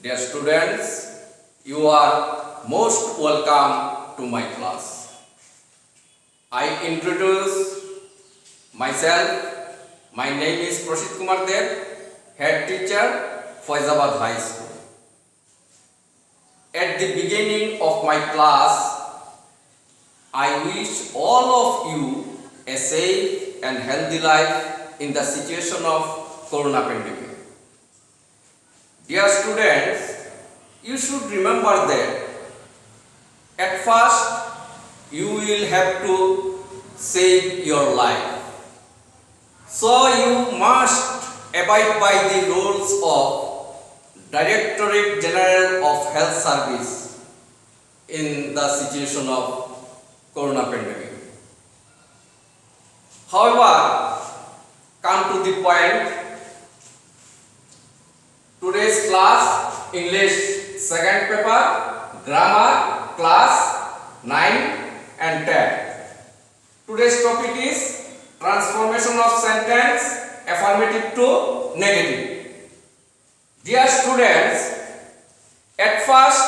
Dear students, you are most welcome to my class. I introduce myself. My name is Prasid Kumar Dev, Head Teacher, Faizabad High School. At the beginning of my class, I wish all of you a safe and healthy life in the situation of Corona pandemic. Dear students, you should remember that at first you will have to save your life. So you must abide by the rules of Directorate General of Health Service in the situation of Corona pandemic. However, come to the point. Today's class, English second paper, grammar, class 9 and 10. Today's topic is transformation of sentence, affirmative to negative. Dear students, at first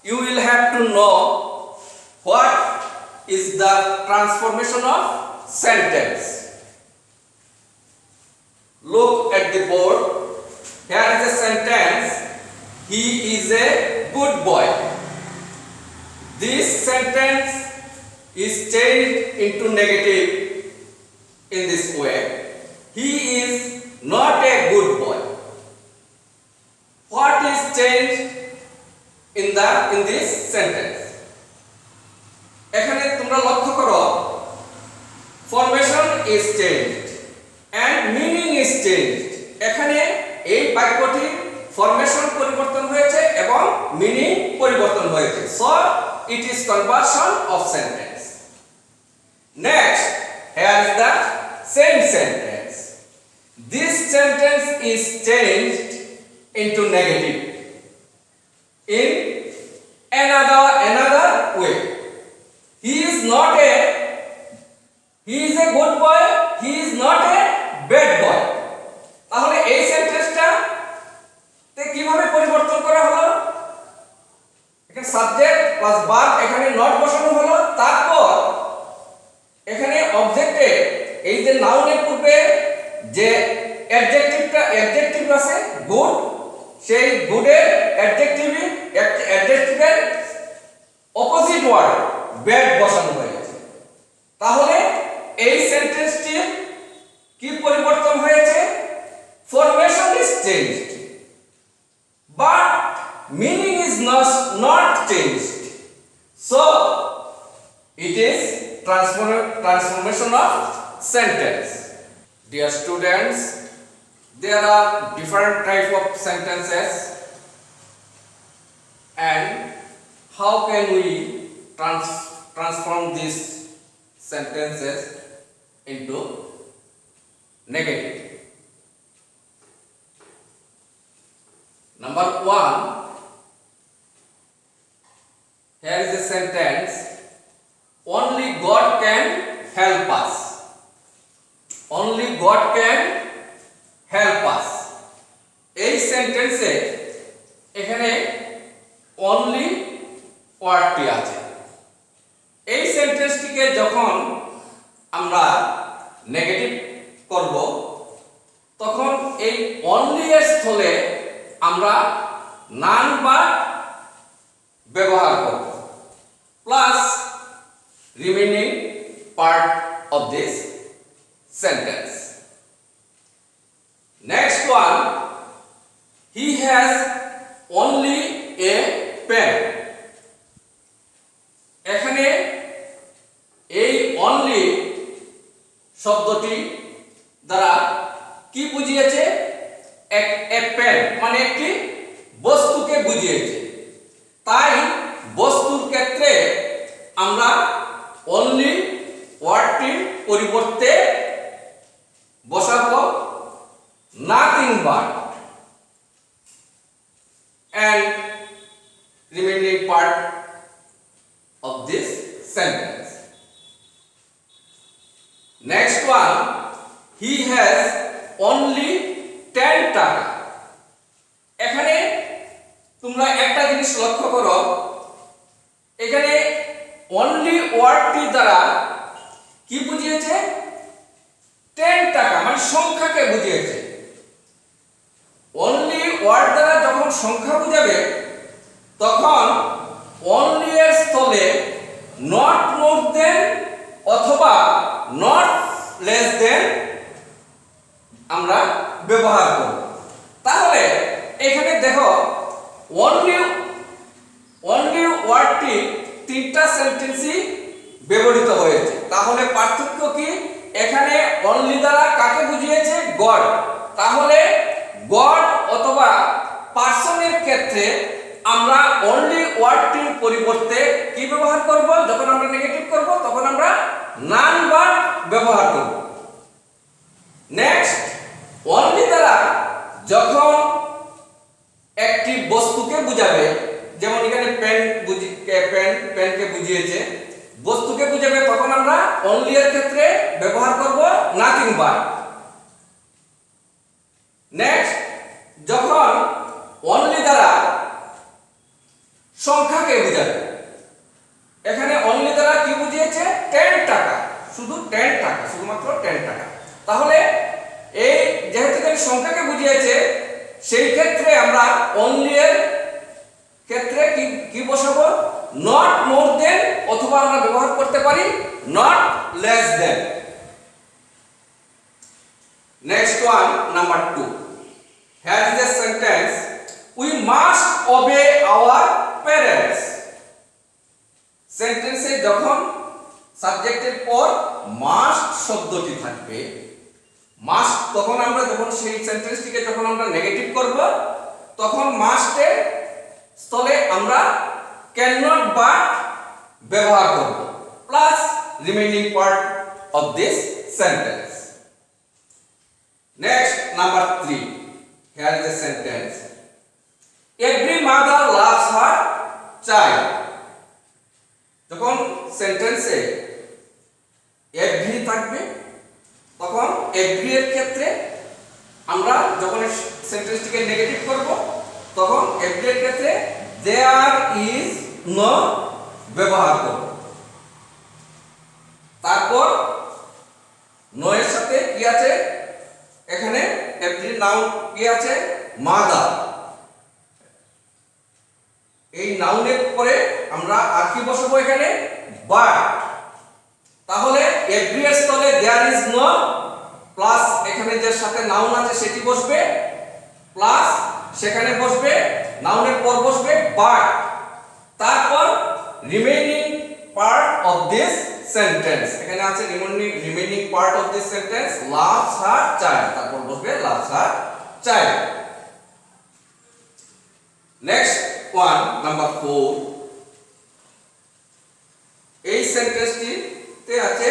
you will have to know what is the transformation of sentence. Look at the board. Here is a sentence, he is a good boy. This sentence is changed into negative in this way. He is not a good boy. What is changed in this sentence? এখানে তোমরা লক্ষ্য করো, formation is changed and meaning is changed. এখানে এই বাক্যটির formation পরিবর্তন হয়েছে এবং মিনিং পরিবর্তন হয়েছে। So it is conversion of sentence. Next, here is the same sentence. This sentence is changed into negative in another way. He is a good boy, he is not a bad boy. তাহলে এই সেন্টেন্সটা তে কিভাবে পরিবর্তন করা হলো? এখানে subject plus verb, এখানে নট বসানো হলো। তারপর এখানে অবজেক্টে এই যে নাউনের পূর্বে যে অ্যাডজেক্টিভ আছে গুড, সেই গুডের অ্যাডজেক্টিভের অপোজিট ওয়ার্ড ব্যাড বসানো হয়েছে। তাহলে এই সেন্টেন্সটির কি পরিবর্তন হয়েছে? Formation is changed, but meaning is not changed. So, it is transformation of sentence. Dear students, there are different types of sentences, and how can we transform these sentences into negative? Number 1, here is a sentence, only God can help us. Only God can help us. এই সেন্টেন্সে এখানে only ওয়ার্ডটি আছে। এই সেন্টেন্সটিকে যখন আমরা negative করব, তখন এই only এর স্থলে আমরা নান বা ব্যবহার করব plus remaining part of this sentence. Next one, he has only a pen. এখানে এই অনলি শব্দটি দ্বারা কি বুঝিয়েছে? এক পেন মানে একটি বস্তুকে বুঝিয়েছে। তাই বস্তুর ক্ষেত্রে আমরা অনলি ওয়ার্ডটির পরিবর্তে বসাবো nothing but and remaining part of this sentence. Next one, he has only 10 টাকা। এখানে তোমরা একটা জিনিস লক্ষ্য করো, এখানে অনলি ওয়ার্ডটি দ্বারা কি বুঝিয়েছে? 10 টাকা, মানে সংখ্যাকে বুঝিয়েছে। অনলি ওয়ার্ড দ্বারা যখন সংখ্যা বুঝাবে তখন অনলি এর স্থলে নট মোর দেন অথবা নট লেস দেন আমরা ব্যবহার করব। তাহলে এখানে দেখো অনলি ওয়ার্ডটি তিনটা সেন্টেন্সই ব্যবহৃত হয়েছে। তাহলে পার্থক্য কি? এখানে অনলি দ্বারা কাকে বুঝিয়েছে? গড। তাহলে গড অথবা পার্সনের ক্ষেত্রে আমরা অনলি ওয়ার্ডটির পরিবর্তে কি ব্যবহার করব? যখন আমরা নেগেটিভ করব তখন আমরা নান ভার্ব ব্যবহার করব। নেক্সট, অনলি দ্বারা যখন একটি বস্তুকে বুঝাবে, যেমন এখানে পেনকে বুঝিয়েছে, বস্তুকে বুঝাবে তখন আমরা অনলি এর ক্ষেত্রে ব্যবহার করব নাথিং বাট। নেক্সট, যখন অনলি দ্বারা সংখ্যাকে বুঝাবে, এখানে অনলি দ্বারা কি বুঝিয়েছে? 10 টাকা, শুধু 10 টাকা, শুধুমাত্র 10 টাকা। তাহলে এই যেহেতু এখানে সংখ্যাকে বুঝিয়েছে, সেই ক্ষেত্রে আমরা অনলি এর ক্ষেত্রে কি বসাবো? নট মোর দেন, অথবা আমরা ব্যবহার করতে পারি not less than. Next one, number 2, here is a sentence, we must obey our parents। সেন্টেন্সে যখন সাবজেক্টের পর মাস্ট শব্দটি থাকবে, মাস্ট, তখন আমরা যখন সেই সেন্টেন্সটিকে যখন আমরা নেগেটিভ করব তখন মাস্টের স্থলে আমরা ক্যান নট বাট ব্যবহার করব, plus remaining part of this sentence. Next, number 3, here is a sentence, every mother loves her child। যখন সেন্টেন্সে এভরি থাকবে তখন এভরি এর ক্ষেত্রে আমরা যখন সেন্টেন্সটিকে নেগেটিভ করব তখন এভরি এর ক্ষেত্রে দেয়ার ইজ নো ব্যবহার করব। তারপর নো এর সাথে কি আছে? এখানে এভরি নাউন কি আছে? মাদার। এই নাউনের পরে আমরা আর কি বসাবো? এখানে বাট। তাহলে এভরি এর স্থলে দেয়ার ইজ নো, প্লাস এখানে যে সাথে নাউন আছে সেটি বসবে, প্লাস সেখানে বসবে নাউনের পর বসবে বাট। তারপর remaining part of this sentence, এখানে আছে remaining part of this sentence loves her child, তারপর বসবে loves her child. Next one, number 4, এই সেন্টেন্সটিতে আছে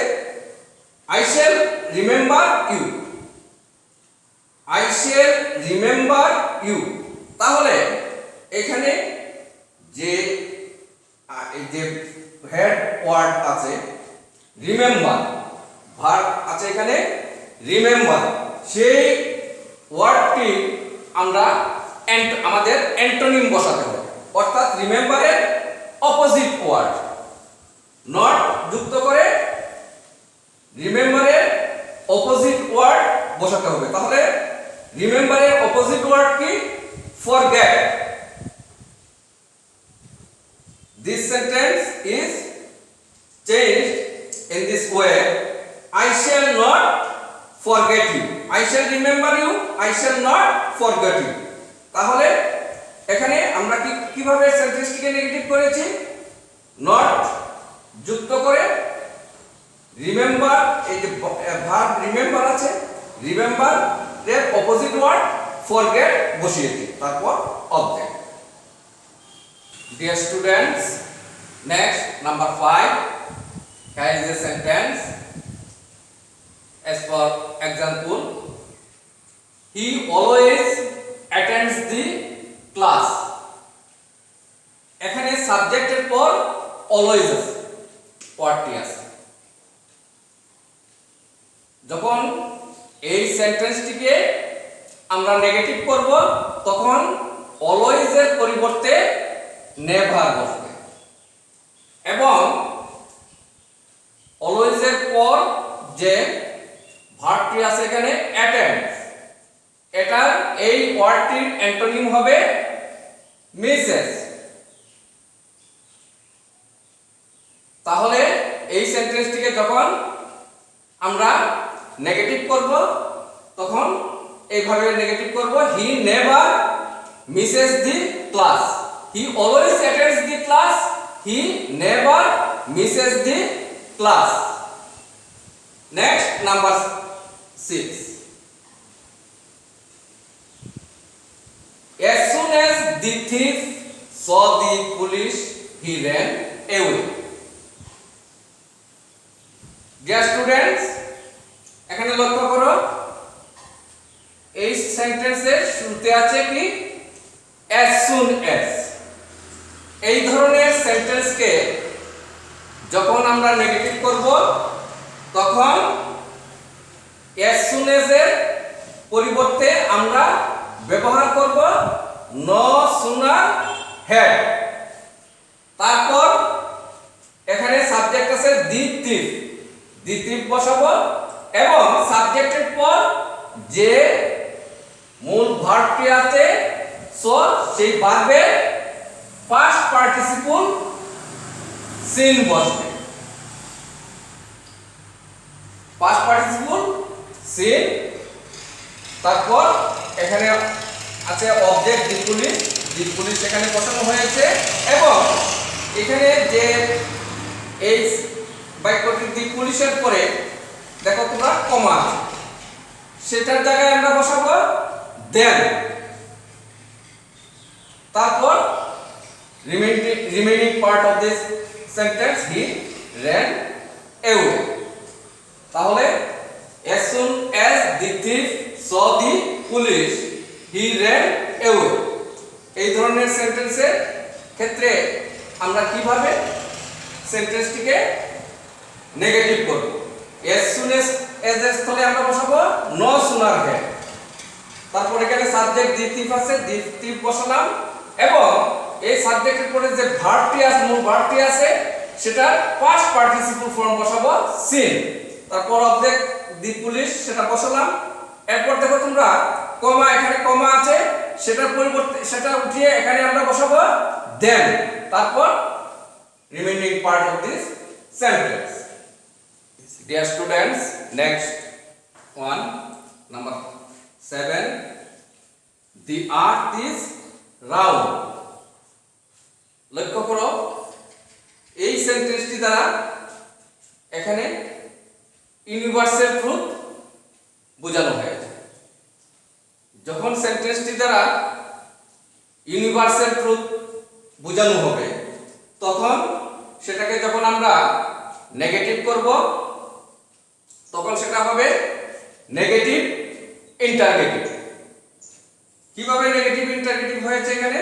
I shall remember you। I shall remember you। তাহলে এখানে যে হেড ওয়ার্ড আছে রিমেম্বার, ভার্ব আছে এখানে রিমেম্বার, সেই ওয়ার্ডটি আমরা আমাদের অ্যান্টোনিম বসাতে হবে, অর্থাৎ রিমেম্বারের অপোজিট ওয়ার্ড নট যুক্ত করে রিমেম্বারের অপোজিট ওয়ার্ড বসাতে হবে। তাহলে রিমেম্বারের অপোজিট ওয়ার্ড কি? Forget. This sentence is changed in this way, I shall not forget you, I shall remember you, I shall not forget you। তাহলে এখানে আমরা কিভাবে সেন্টেন্সটিকে নেগেটিভ করেছি? নট যুক্ত করে রিমেম্বার, এই যে ভার্ব রিমেম্বার আছে, রিমেম্বার এর অপোজিট ওয়ার্ড ফরগেট বসিয়েছি, তারপর object. Dear students, next number 5, here is a sentence, as for example, he always attends the class। এখানে সাবজেক্টের পর অলওয়েজ আছে, ওয়ার্ডটি আছে। যখন এই সেন্টেন্সটিকে আমরা নেগেটিভ করব তখন অলওয়েজ এর পরিবর্তে নেভার বসবে এবং অলওয়েজ এর পর যে ভার্বটি আছে এখানে অ্যাটেন্ড, এটার এই ওয়ার্ডটির অ্যান্টোনিম হবে মিসেস। তাহলে এই সেন্টেন্সটিকে যখন আমরা নেগেটিভ করব তখন এইভাবে নেগেটিভ করব, he never Mrs the class, he always attends the class, he never Mrs the class. Next number 6, as soon as the thief saw the police he ran away. Dear students, এখানে লক্ষ্য করো এই সেন্টেন্সের শুরুতে আছে কি as soon as। এই ধরনের সেন্টেন্সকে যখন আমরা নেগেটিভ করব তখন as soon as এর পরিবর্তে আমরা ব্যবহার করব no sooner had। তারপর এখানে সাবজেক্ট আছে দি thief, দি thief বসাবো এবং সাবজেক্টের পর যে মূল ভার্বটি আছে সো সেই ভার্বের পাস্ট পার্টিসিপল সিন বসবে, পাস্ট পার্টিসিপল সিন। তারপর এখানে আছে object the police, the police এখানে বসানো হয়েছে এবং এখানে যে এই বাক্যটি দি পুলিশের পরে দেখো তোমরা কমা, সেটার জায়গায় আমরা বসাবো দেন। তারপর remaining part of this sentence he ran away। তাহলে as soon as the thief saw the police he ran away। এই ধরনের সেন্টেন্সের ক্ষেত্রে আমরা কিভাবে সেন্টেন্সটিকে নেগেটিভ করব, as soon as এর স্থলে আমরা বসাবো no sooner had। তারপর এখানে সাবজেক্ট দি thief আছে, দি thief বসালাম এবং এই সাবজেক্টের পরে যে ভার্বটি আছে মূল ভার্বটি আছে সেটা পাস্ট পার্টিসিপল ফর্ম বসাবো সিন। তারপর অবজেক্ট দি পুলিশ সেটা বসালাম। এরপর দেখো তোমরা কমা, এখানে কমা আছে সেটার পরিবর্তে সেটা উঠিয়ে এখানে আমরা বসাবো দেন। তারপর remaining part of this sentence. Dear students, next one number 7, the earth is round। লক্ষ্য করো এই সেন্টেন্সটি দ্বারা এখানে ইউনিভার্সাল ট্রুথ বোঝানো হয়েছে। যখন সেন্টেন্সটি দ্বারা ইউনিভার্সাল ট্রুথ বোঝানো হবে তখন সেটাকে যখন আমরা নেগেটিভ করব তখন সেটা হবে নেগেটিভ ইন্টারগেটিভ। কিভাবে নেগেটিভ ইন্টারগেটিভ হয়েছে এখানে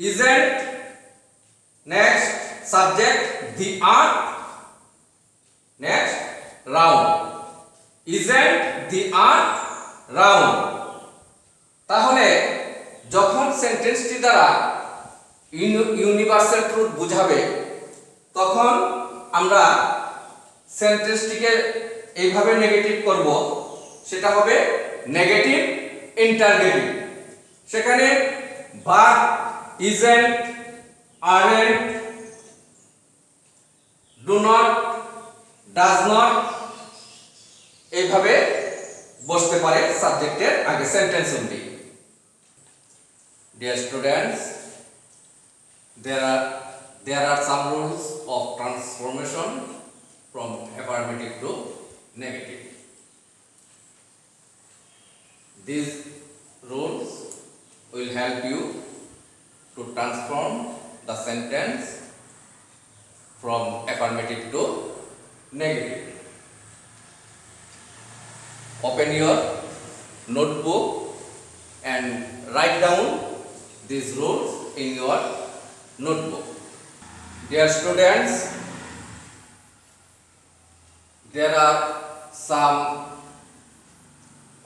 isn't next subject the earth, next round, isn't the earth round। তাহলে যখন সেন্টেন্সটি দ্বারা ইউনিভার্সাল ট্রুথ বোঝাবে তখন আমরা সেন্টেন্সটিকে এইভাবে নেগেটিভ করব, সেটা হবে নেগেটিভ ইন্টারগেটিভ। সেখানে verb isn't, aren't, do not, does not এইভাবে বসতে পারে সাবজেক্টের আগে সেন্টেন্স অনুযায়ী। Dear students, there are some rules of transformation from affirmative to negative. These rules will help you to transform the sentence from affirmative to negative. Open your notebook and write down these rules in your notebook. Dear students, there are some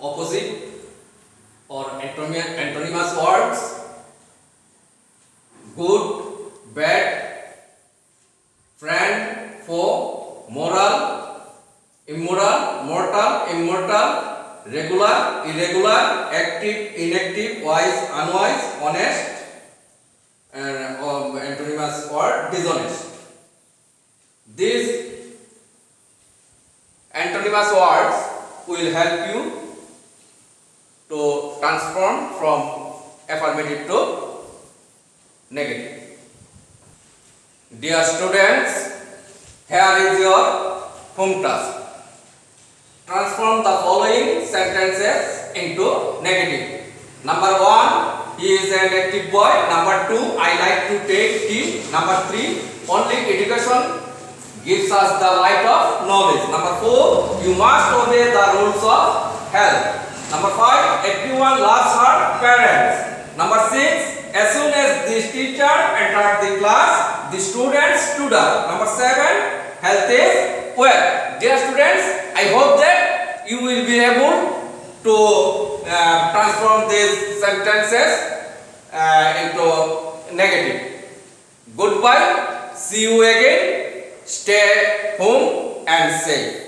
opposite or antonymous words: good, bad, friend, foe, moral, immoral, mortal, immortal, regular, irregular, active, inactive, wise, unwise, honest, and antonymous word dishonest. These antonymous words will help you to transform from affirmative to negative. Dear students, here is your home task. Transform the following sentences into negative. Number 1, he is an active boy. Number 2, I like to take tea. Number 3, only education gives us the light of knowledge. Number 4, you must obey the rules of health. Number 5, everyone loves her parents. Number 6, as soon as this teacher entered the class, the students stood up. Number 7, health is wealth. Dear students, I hope that you will be able to transform these sentences into negative. Goodbye. See you again. Stay home and safe.